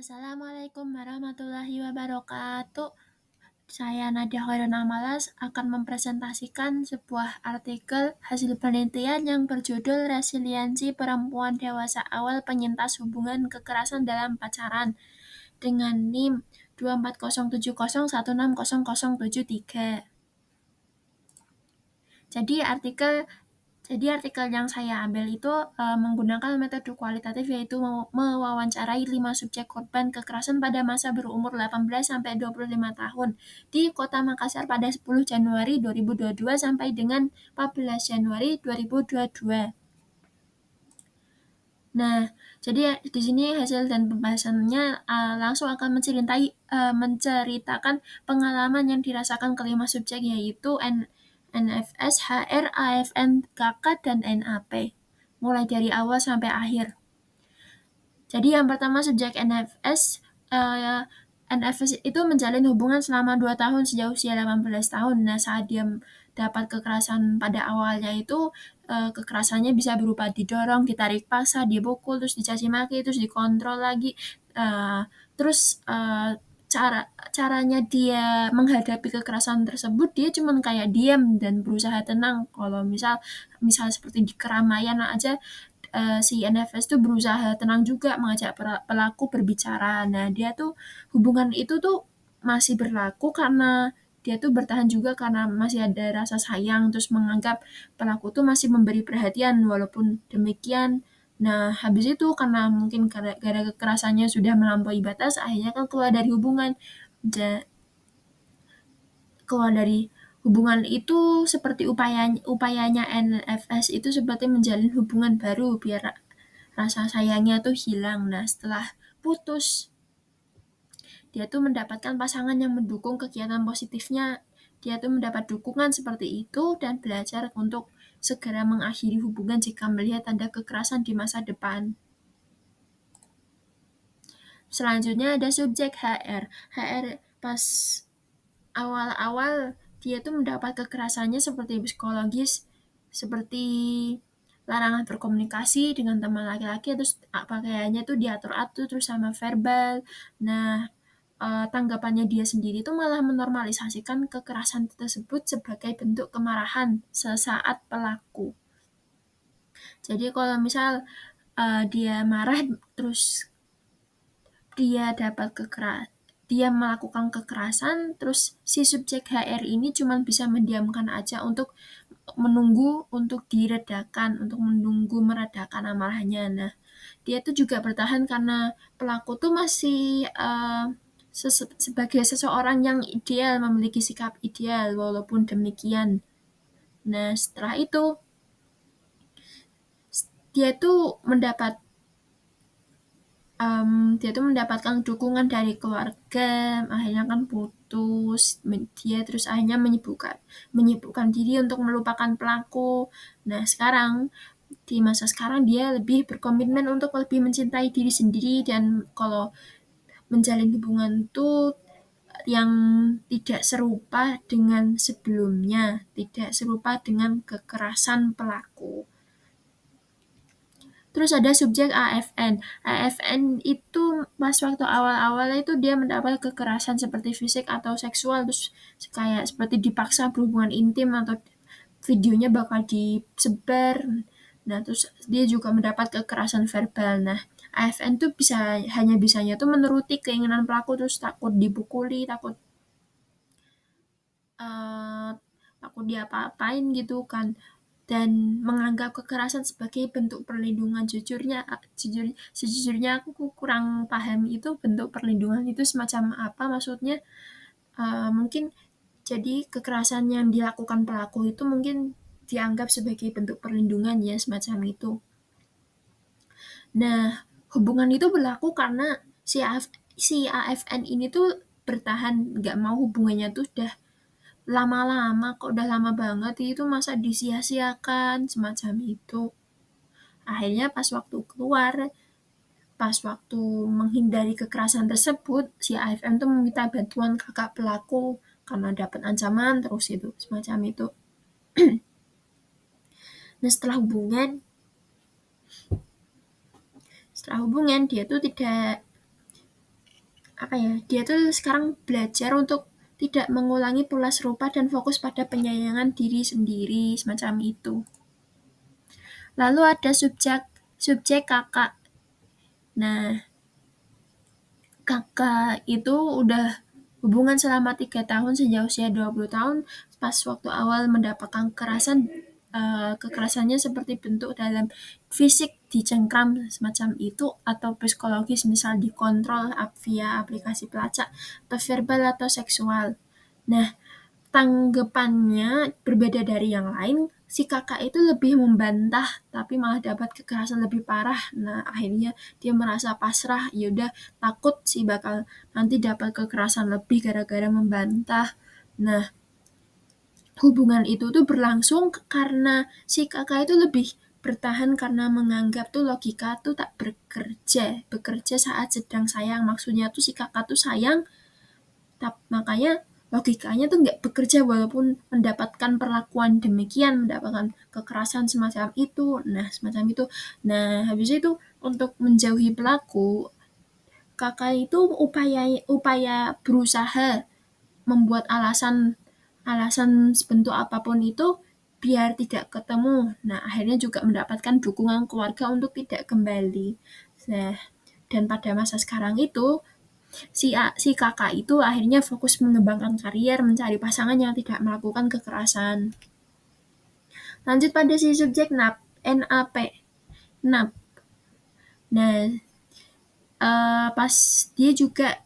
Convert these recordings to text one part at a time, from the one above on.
Assalamualaikum warahmatullahi wabarakatuh. Saya Nadia Khairun Amalas akan mempresentasikan sebuah artikel hasil penelitian yang berjudul Resiliensi Perempuan Dewasa Awal Penyintas Hubungan Kekerasan dalam Pacaran dengan NIM 24070160073. Jadi artikel Jadi artikel yang saya ambil itu menggunakan metode kualitatif, yaitu mewawancarai 5 subjek korban kekerasan pada masa berumur 18 sampai 25 tahun di Kota Makassar pada 10 Januari 2022 sampai dengan 14 Januari 2022. Nah, jadi di sini hasil dan pembahasannya langsung akan menceritakan pengalaman yang dirasakan kelima subjek, yaitu NFS, HR, AFN, KK, dan NAP, mulai dari awal sampai akhir. Jadi yang pertama subjek NFS, NFS itu menjalin hubungan selama 2 tahun sejak usia 18 tahun. Nah, saat dia dapat kekerasan pada awalnya itu, kekerasannya bisa berupa didorong, ditarik paksa, dipukul, terus dicaci maki, terus dikontrol lagi. Terus caranya dia menghadapi kekerasan tersebut, dia cuman kayak diam dan berusaha tenang. Kalau misal seperti di keramaian aja, si NFS tuh berusaha tenang juga mengajak pelaku berbicara. Nah, dia tuh hubungan itu tuh masih berlaku karena dia tuh bertahan juga karena masih ada rasa sayang, terus menganggap pelaku tuh masih memberi perhatian. Walaupun demikian, nah habis itu karena mungkin gara kekerasannya sudah melampaui batas, akhirnya kan keluar dari hubungan. Keluar dari hubungan itu seperti upayanya NFS itu seperti menjalin hubungan baru biar rasa sayangnya tuh hilang. Nah, setelah putus, dia tuh mendapatkan pasangan yang mendukung kegiatan positifnya. Dia tuh mendapat dukungan seperti itu dan belajar untuk segera mengakhiri hubungan jika melihat tanda kekerasan di masa depan. Selanjutnya ada subjek HR. HR pas awal-awal dia tuh mendapat kekerasannya seperti psikologis, seperti larangan berkomunikasi dengan teman laki-laki, terus pakaiannya tuh diatur-atur, terus sama verbal. Nah, tanggapannya dia sendiri tuh malah menormalisasikan kekerasan tersebut sebagai bentuk kemarahan sesaat pelaku. Jadi kalau misal dia marah, terus dia melakukan kekerasan, terus si subjek HR ini cuma bisa mendiamkan aja untuk menunggu untuk diredakan, untuk menunggu meredakan amarahnya. Nah, dia tuh juga bertahan karena pelaku tuh masih sebagai seseorang yang ideal, memiliki sikap ideal walaupun demikian. Nah, setelah itu dia tuh mendapatkan dukungan dari keluarga, akhirnya kan putus, dia terus akhirnya menyibukkan diri untuk melupakan pelaku. Nah, di masa sekarang dia lebih berkomitmen untuk lebih mencintai diri sendiri, dan kalau menjalin hubungan tuh yang tidak serupa dengan sebelumnya, tidak serupa dengan kekerasan pelaku. Terus ada subjek AFN. AFN itu pas waktu awal-awalnya itu dia mendapat kekerasan seperti fisik atau seksual, terus kayak seperti dipaksa berhubungan intim atau videonya bakal disebar. Nah, terus dia juga mendapat kekerasan verbal. Nah, AFN tuh hanya bisanya tuh menuruti keinginan pelaku, terus takut dipukuli, uh, takut diapa-apain gitu kan, dan menganggap kekerasan sebagai bentuk perlindungan. Sejujurnya aku kurang paham itu bentuk perlindungan itu semacam apa maksudnya. Mungkin jadi kekerasan yang dilakukan pelaku itu mungkin dianggap sebagai bentuk perlindungan ya, semacam itu. Nah, hubungan itu berlaku karena si AFN ini tuh bertahan, nggak mau hubungannya tuh udah lama-lama, kok udah lama banget itu masa disia-siakan, semacam itu. Akhirnya pas waktu menghindari kekerasan tersebut, si AFM tuh meminta bantuan kakak pelaku karena dapat ancaman terus itu, semacam itu. Nah, setelah hubungan dia tuh dia tuh sekarang belajar untuk tidak mengulangi pola serupa dan fokus pada penyayangan diri sendiri, semacam itu. Lalu ada subjek subjek kakak. Nah, kakak itu udah hubungan selama 3 tahun sejak usia 20 tahun, pas waktu awal mendapatkan kekerasannya seperti bentuk dalam fisik dicengkram semacam itu, atau psikologis misal dikontrol via aplikasi pelacak, atau verbal atau seksual. Nah, tanggapannya berbeda dari yang lain, si kakak itu lebih membantah tapi malah dapat kekerasan lebih parah. Nah, akhirnya dia merasa pasrah, ya udah takut sih bakal nanti dapat kekerasan lebih gara-gara membantah. Nah, hubungan itu tuh berlangsung karena si kakak itu lebih bertahan karena menganggap tuh logika tuh tak bekerja saat sedang sayang. Maksudnya tuh si kakak tuh sayang, makanya logikanya tuh nggak bekerja walaupun mendapatkan perlakuan demikian, mendapatkan kekerasan semacam itu. Nah, semacam itu. Nah, habis itu untuk menjauhi pelaku, kakak itu upaya upaya berusaha membuat alasan alasan sebentuk apapun itu biar tidak ketemu. Nah, akhirnya juga mendapatkan dukungan keluarga untuk tidak kembali. Nah, dan pada masa sekarang itu si kakak itu akhirnya fokus mengembangkan karier, mencari pasangan yang tidak melakukan kekerasan. Lanjut pada si subjek NAP. NAP. Nah, pas dia juga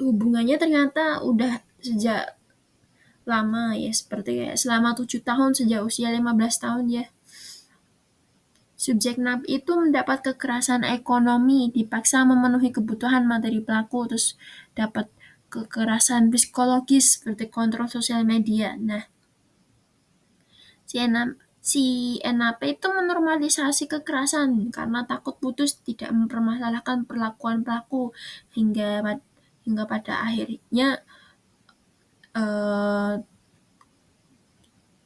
hubungannya ternyata udah sejak lama ya, seperti kayak selama 7 tahun sejak usia 15 tahun ya. Subjek NAP itu mendapat kekerasan ekonomi, dipaksa memenuhi kebutuhan materi pelaku, terus dapat kekerasan psikologis seperti kontrol sosial media. Nah, si NAP itu menormalisasi kekerasan karena takut putus, tidak mempermasalahkan perlakuan pelaku, hingga pada akhirnya eh,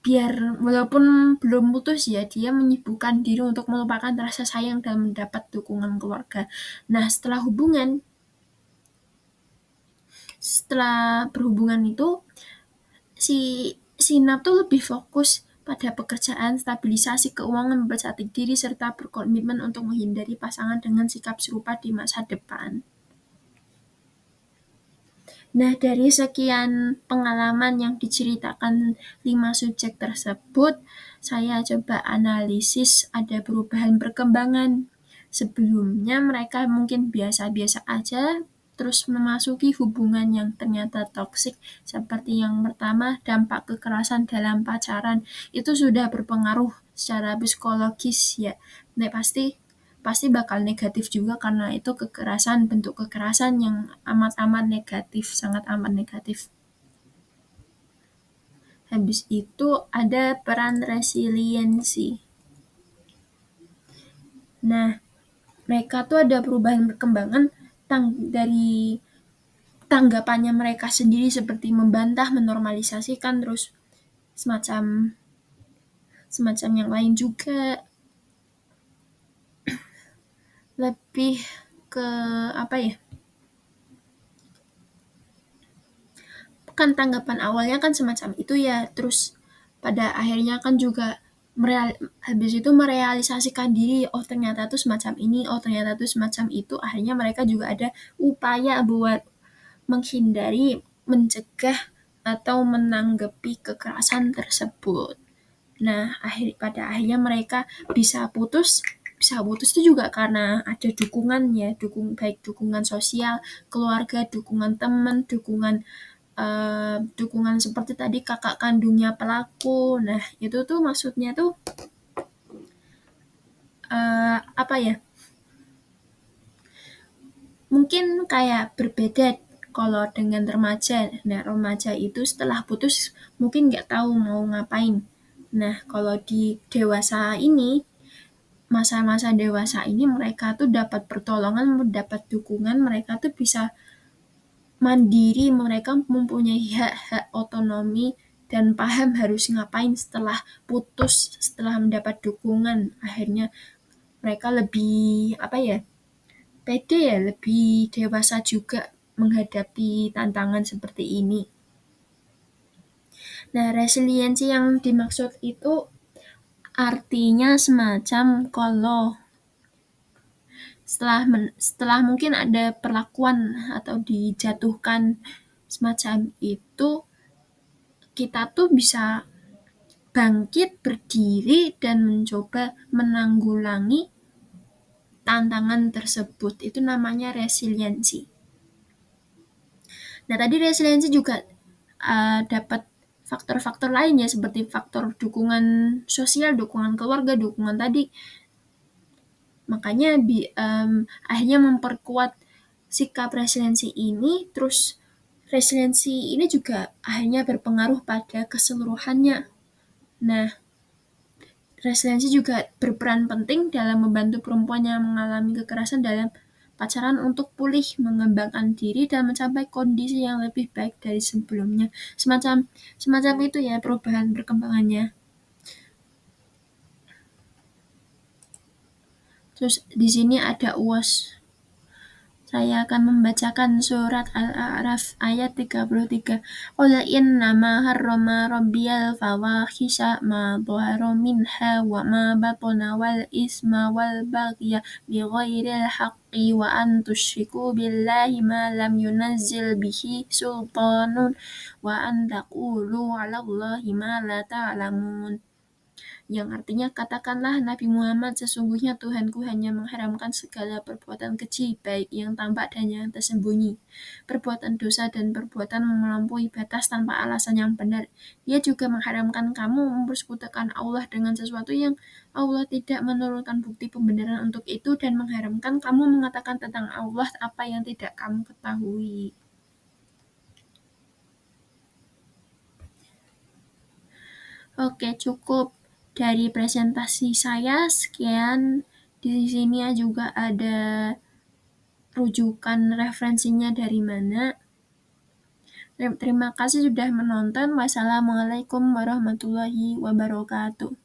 biar walaupun belum putus ya, dia menyibukkan diri untuk melupakan rasa sayang dan mendapat dukungan keluarga. Nah, setelah berhubungan itu, si Sinap tuh lebih fokus pada pekerjaan, stabilisasi keuangan, mempercantik diri, serta berkomitmen untuk menghindari pasangan dengan sikap serupa di masa depan. Nah, dari sekian pengalaman yang diceritakan 5 subjek tersebut, saya coba analisis ada perubahan perkembangan. Sebelumnya mereka mungkin biasa-biasa aja, terus memasuki hubungan yang ternyata toksik. Seperti yang pertama, dampak kekerasan dalam pacaran. Itu sudah berpengaruh secara psikologis ya. Nah, pasti pasti bakal negatif juga karena itu bentuk kekerasan yang amat-amat negatif, sangat amat negatif. Habis itu ada peran resiliensi. Nah, mereka tuh ada perubahan perkembangan dari tanggapannya mereka sendiri seperti membantah, menormalisasikan, terus semacam semacam yang lain juga. Lebih ke apa ya? Kan tanggapan awalnya kan semacam itu ya, terus pada akhirnya kan juga habis itu merealisasikan diri, oh ternyata tuh semacam ini, oh ternyata tuh semacam itu. Akhirnya mereka juga ada upaya buat menghindari, mencegah, atau menanggapi kekerasan tersebut. Nah, pada akhirnya mereka bisa putus itu juga karena ada dukungan ya, baik dukungan sosial, keluarga, dukungan teman, dukungan seperti tadi kakak kandungnya pelaku. Nah, itu tuh maksudnya tuh apa ya? Mungkin kayak berbeda kalau dengan remaja. Nah, remaja itu setelah putus mungkin nggak tahu mau ngapain. Nah, kalau di dewasa ini, masa-masa dewasa ini mereka tuh dapat pertolongan, mendapat dukungan, mereka tuh bisa mandiri, mereka mempunyai hak-hak otonomi dan paham harus ngapain setelah putus, setelah mendapat dukungan. Akhirnya mereka lebih apa ya? Pede ya, lebih dewasa juga menghadapi tantangan seperti ini. Nah, resiliensi yang dimaksud itu artinya semacam kalau setelah mungkin ada perlakuan atau dijatuhkan semacam itu, kita tuh bisa bangkit, berdiri, dan mencoba menanggulangi tantangan tersebut. Itu namanya resiliensi. Nah, tadi resiliensi juga dapat faktor-faktor lain ya, seperti faktor dukungan sosial, dukungan keluarga, dukungan tadi. Makanya akhirnya memperkuat sikap resiliensi ini, terus resiliensi ini juga akhirnya berpengaruh pada keseluruhannya. Nah, resiliensi juga berperan penting dalam membantu perempuan yang mengalami kekerasan dalam pacaran untuk pulih, mengembangkan diri, dan mencapai kondisi yang lebih baik dari sebelumnya. Semacam itu ya perubahan perkembangannya. Terus di sini ada UAS. Saya akan membacakan surat Al-A'raf ayat 33. Qul innama harrama rabbiyal fawahisha ma dhahara minha wa ma batana wal isma wal baghya bighairil haqqi wa an tusyriku billahi ma lam yunazzil bihi sultanun wa an taqulu 'alallahi ma la ta'lamun. Yang artinya, katakanlah Nabi Muhammad, sesungguhnya Tuhanku hanya mengharamkan segala perbuatan keji, baik yang tampak dan yang tersembunyi, perbuatan dosa dan perbuatan melampaui batas tanpa alasan yang benar. Dia juga mengharamkan kamu mempersekutukan Allah dengan sesuatu yang Allah tidak menurunkan bukti pembenaran untuk itu, dan mengharamkan kamu mengatakan tentang Allah apa yang tidak kamu ketahui. Oke, cukup dari presentasi saya. Sekian. Di sini juga ada rujukan referensinya dari mana. Terima kasih sudah menonton. Wassalamualaikum warahmatullahi wabarakatuh.